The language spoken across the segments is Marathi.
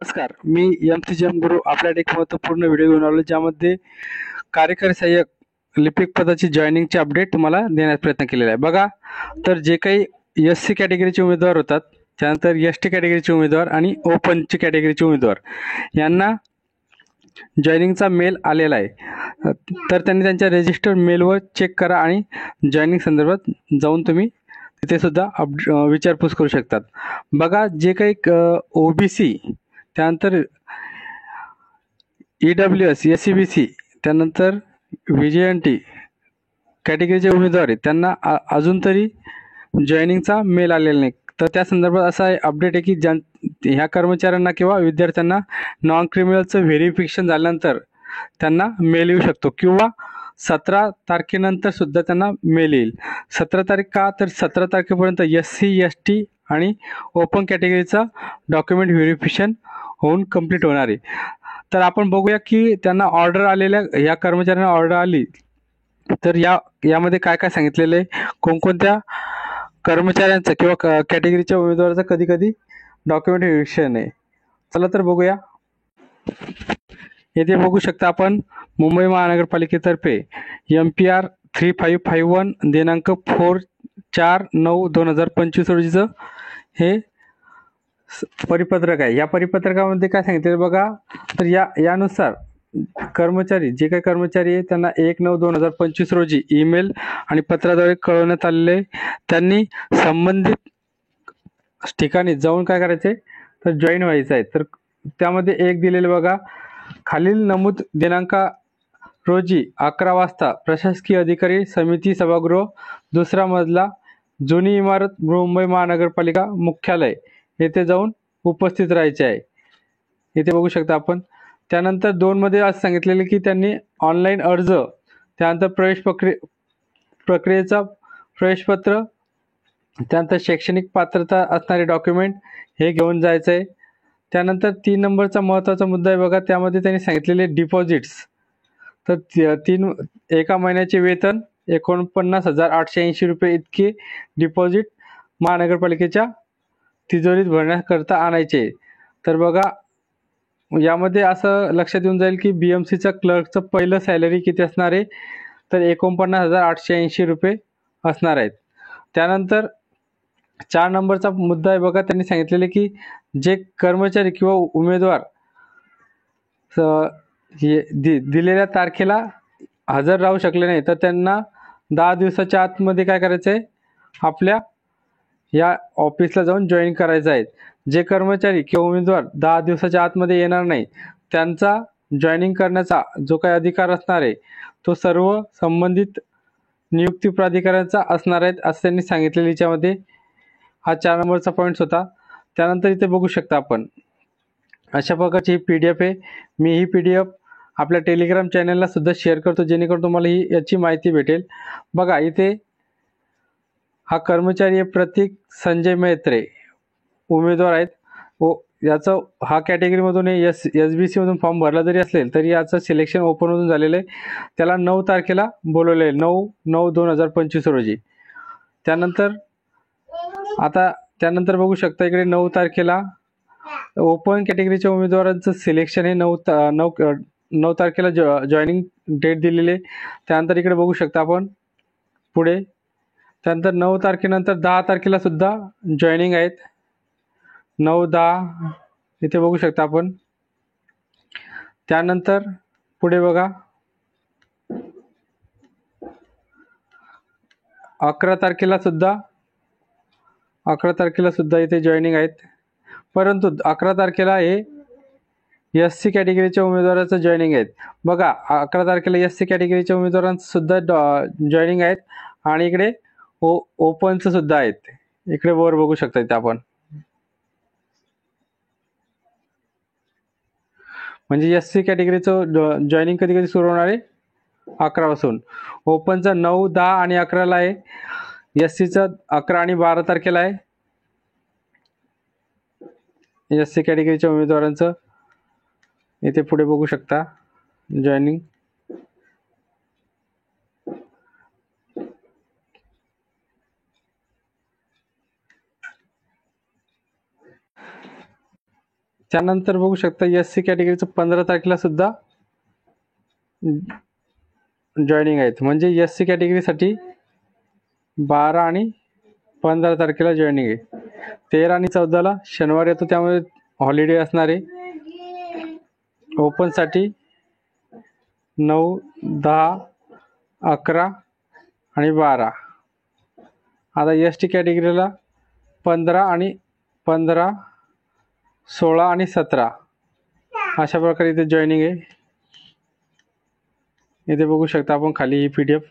नमस्कार, मी एम गुरु आपल्या एक महत्त्वपूर्ण व्हिडिओ घेऊन आलो, ज्यामध्ये कार्यकारी सहाय्यक लिपिक पदाची जॉईनिंगचे अपडेट तुम्हाला देण्याचा प्रयत्न केलेला आहे. बघा, तर जे काही एस-सी कॅटेगरीचे उमेदवार होतात, त्यानंतर एस-टी कॅटेगरीचे उमेदवार आणि ओपनची कॅटेगरीचे उमेदवार यांना जॉईनिंगचा मेल आलेला आहे. तर त्यांनी त्यांच्या रजिस्टर मेलवर चेक करा आणि जॉईनिंग संदर्भात जाऊन तुम्ही तिथे सुद्धा विचारपूस करू शकतात. बघा, जे काही ओबीसी, त्यानंतर EWS, SCBC, त्यानंतर VJNT कॅटेगरीचे उमेदवार आहेत, त्यांना अजून तरी जॉईनिंगचा मेल आलेला नाही. तर त्या संदर्भात असा अपडेट आहे की ह्या कर्मचाऱ्यांना किंवा विद्यार्थ्यांना नॉन क्रिमिनलचं व्हेरिफिकेशन झाल्यानंतर त्यांना मेल येऊ शकतो किंवा 17 तारखेनंतर सुद्धा त्यांना मेल येईल. 17 तारीख का, तर 17 तारखेपर्यंत SC, ST आणि ओपन कॅटेगरीचा डॉक्युमेंट व्हेरिफिकेशन होऊन कंप्लीट होणार आहे. तर आपण बघूया की त्यांना ऑर्डर आलेल्या, या कर्मचाऱ्यांना ऑर्डर आली तर यामध्ये काय काय सांगितलेलं आहे, कोणकोणत्या कर्मचाऱ्यांचं किंवा कॅटेगरीच्या उमेदवाराचं कधी कधी डॉक्युमेंट व्हेरिफिकेशन आहे. चला तर बघूया. येथे बघू शकता आपण, मुंबई महानगरपालिकेतर्फे MPR 3551 दिनांक 4/9/2025 रोजीचं हे परिपत्रक आहे. या परिपत्रकामध्ये काय सांगितलेलं बघा, तर यानुसार कर्मचारी, जे काही कर्मचारी आहे त्यांना 1/9/2025 रोजी ईमेल आणि पत्राद्वारे कळवण्यात आलेले, त्यांनी संबंधित ठिकाणी जाऊन काय करायचे, तर जॉईन व्हायचं आहे. तर त्यामध्ये एक दिलेलं बघा, खालील नमूद दिनांका रोजी 11 वाजता प्रशासकीय अधिकारी समिती सभागृह, दुसरा मजला, जुनी इमारत, मुंबई महानगरपालिका मुख्यालय येथे जाऊन उपस्थित राहायचे आहे. इथे बघू शकता आपण. त्यानंतर 2 मध्ये असं सांगितलेलं की त्यांनी ऑनलाईन अर्ज, त्यानंतर प्रक्रियेचा प्रवेशपत्र, त्यानंतर शैक्षणिक पात्रता असणारे डॉक्युमेंट हे घेऊन जायचं आहे. त्यानंतर 3 नंबरचा महत्त्वाचा मुद्दा आहे बघा, त्यामध्ये त्यांनी सांगितलेले डिपॉझिट्स. तर एका महिन्याचे वेतन 49,880 रुपये इतके डिपॉझिट महानगरपालिकेच्या तिजोरीत भरण्याकरता आणायचे. तर बघा, यामध्ये असं लक्षात येऊन जाईल की BMCचा क्लर्कचं पहिलं सॅलरी किती असणार आहे, तर 49,880 रुपये असणार आहेत. त्यानंतर 4 नंबरचा मुद्दा आहे बघा, त्यांनी सांगितलेले की जे कर्मचारी किंवा उमेदवार दिलेल्या तारखेला हजर राहू शकले नाही, तर त्यांना 10 दिवसाच्या आतमध्ये काय करायचं आहे, आपल्या या ऑफिसला जाऊन जॉईन करायचं आहे. जे कर्मचारी किंवा उमेदवार 10 दिवसाच्या आतमध्ये येणार नाही, त्यांचा जॉईनिंग करण्याचा जो काही अधिकार असणार आहे, तो सर्व संबंधित नियुक्ती प्राधिकाऱ्यांचा असणार आहे, असं त्यांनी सांगितलेलं. याच्यामध्ये हा 4 नंबरचा पॉईंट्स होता. त्यानंतर इथे बघू शकता आपण, अशा प्रकारची ही PDF आहे. मी ही PDF आपल्या टेलिग्राम चॅनलला सुद्धा शेअर करतो, जेणेकरून तुम्हाला याची माहिती भेटेल. बघा, इथे हा कर्मचारी आहे प्रतीक संजय मैत्रे, उमेदवार आहेत. याचं हा कॅटेगरीमधून SBC मधून फॉर्म भरला जरी असेल तरी याचं सिलेक्शन ओपनमधून झालेलं आहे. त्याला 9 तारखेला बोलवले आहे, 9/9/2025 रोजी. त्यानंतर बघू शकता इकडे 9 तारखेला ओपन कॅटेगरीच्या उमेदवारांचं सिलेक्शन हे 9 तारखेला जॉईनिंग डेट दिलेली आहे. त्यानंतर इकडे बघू शकता आपण पुढे, त्यानंतर 9 तारखेनंतर 10 तारखेला सुद्धा जॉईनिंग आहेत, 9-10 इथे बघू शकता आपण. त्यानंतर पुढे बघा, 11 तारखेला सुद्धा इथे जॉईनिंग आहेत. परंतु 11 तारखेला हे SC कॅटेगरीच्या उमेदवाराचं जॉईनिंग आहेत. बघा, 11 तारखेला SC कॅटेगरीच्या उमेदवारांचं सुद्धा जॉईनिंग आहेत आणि इकडे ओपनचं सुद्धा आहेत. इकडे वर बघू शकता इथे आपण. म्हणजे SC कॅटेगरीचं जॉईनिंग कधी कधी सुरू होणार आहे 11 पासून, ओपनचं 9, 10 आणि 11ला आहे, SCचं 11 आणि 12 तारखेला आहे. SC कॅटेगरीच्या उमेदवारांचं इथे पुढे बघू शकता जॉईनिंग. त्यानंतर बघू शकता SC कॅटेगरीचं 15 तारखेला सुद्धा जॉईनिंग आहेत. म्हणजे SC कॅटेगरीसाठी 12 आणि 15 तारखेला जॉईनिंग आहे. 13 आणि 14ला शनिवार येतो, त्यामुळे हॉलिडे असणार आहे. ओपनसाठी 9, 10, 11 आणि 12. आता ST कॅटेगरीला 15 आणि 15, 16 आणि 17 अशा प्रकारे इथे जॉईनिंग आहे. इथे बघू शकता आपण खाली ही PDF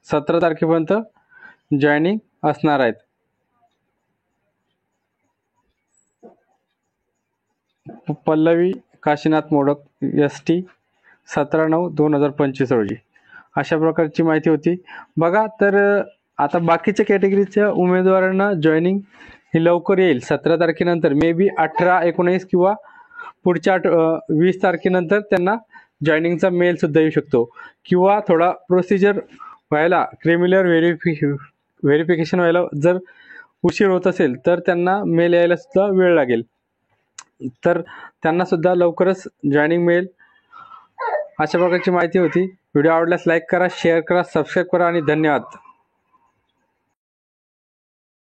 17 तारखेपर्यंत जॉईनिंग असणार आहेत. पल्लवी काशीनाथ मोडक ST 17/9/2025 रोजी अशा प्रकारची माहिती होती. बघा, तर आता बाकीच्या कॅटेगरीच्या उमेदवारांना जॉईनिंग ही लवकर येईल 17 तारखेनंतर. मे बी 18, 19 किंवा पुढच्या 20 तारखेनंतर त्यांना जॉईनिंगचा मेल सुद्धा येऊ शकतो. किंवा थोडा प्रोसिजर व्हायला, क्रिमिनल व्हेरिफिकेशन व्हायला जर उशीर होत असेल तर त्यांना मेल यायला सुद्धा वेळ लागेल. तर त्यांना सुद्धा लवकरच जॉईनिंग मिळेल. अशा प्रकारची माहिती होती. व्हिडिओ आवडल्यास लाईक करा, शेअर करा, सबस्क्राईब करा आणि धन्यवाद.